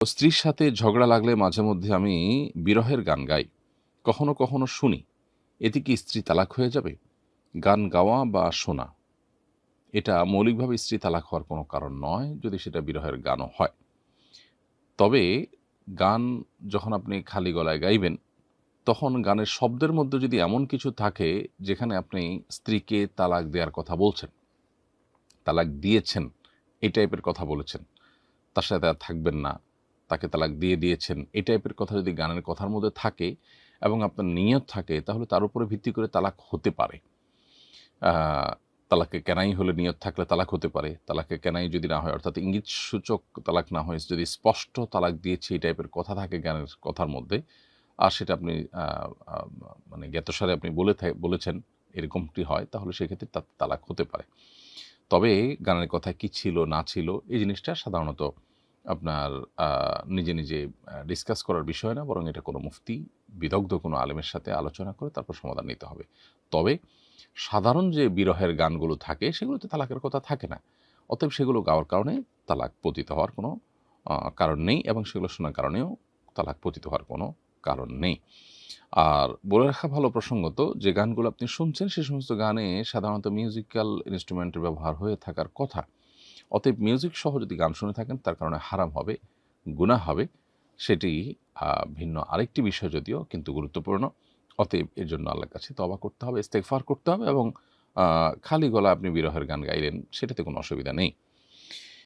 স্ত্রীর সাথে ঝগড়া লাগলে মাঝে মধ্যে আমি বিরহের গান গাই। কখনো, কখনো শুনি। এতে কি স্ত্রী তালাক হয়ে যাবে? গান গাওয়া বা শোনা, এটা মৌলিকভাবে স্ত্রী তালাক হওয়ার কোনো কারণ নয়, যদি সেটা বিরহের গানও হয়। তবে গান যখন আপনি খালি গলায় গাইবেন, তখন গানের শব্দের মধ্যে যদি এমন কিছু থাকে, যেখানে আপনি স্ত্রীকে তালাক দেয়ার কথা বলছেন, তালাক দিয়েছেন, এই টাইপের কথা বলেছেন। তার সাথে আর থাকবেন না, তাকে তালাক দিয়ে দিয়েছেন, এই টাইপের কথা যদি গানের কথার মধ্যে থাকে এবং আপনার নিয়ত থাকে, তাহলে তার উপরে ভিত্তি করে তালাক হতে পারে। আ তালাকে কেনাই হলে নিয়ত থাকলে তালাক হতে পারে। তালাকে কেনাই যদি না হয়, অর্থাৎ ইঙ্গিতসূচক তালাক না হয়ে যদি স্পষ্ট তালাক দিয়েছি এই টাইপের কথা থাকে গানের কথার মধ্যে, আর সেটা আপনি আ আ মানে জ্ঞাতসারে আপনি বলেছেন, এরকমটি হয়, তাহলে সেক্ষেত্রে তালাক হতে পারে। তবে গানের কথায় কি ছিল না ছিল এই জিনিসটা সাধারণত আপনার আ নিজে ডিসকাস করার বিষয় না, বরং এটা কোনো মুফতি, বিদগ্ধ কোনো আলেমের সাথে আলোচনা করে তারপর সমাধান নিতে হবে। তবে সাধারণ যে বিরহের গানগুলো থাকে সেগুলোতে তালাকের কথা থাকে না। অতএব সেগুলো গাওয়ার কারণে তালাক পতিত হওয়ার কোনো কারণ নেই, এবং সেগুলো শোনার কারণেও তালাক পতিত হওয়ার কোনো কারণ নেই। আর বলে রাখা ভালো প্রসঙ্গত, যে গানগুলো আপনি শুনছেন সে সমস্ত গানে সাধারণত মিউজিক্যাল ইন্সট্রুমেন্টের ব্যবহার হয়ে থাকার কথা। অতএব মিউজিক সহ যদি গান শুনে থাকেন, তার কারণে হারাম হবে, গুনাহ হবে। সেটি ভিন্ন আরেকটি বিষয় যদিও, কিন্তু গুরুত্বপূর্ণ। অতএব এর জন্য আল্লাহর কাছে তওবা করতে হবে, ইস্তেগফার করতে হবে, এবং খালি গলায় আপনি বিরহের গান গাইলেন, সেটাতে কোনো অসুবিধা নেই।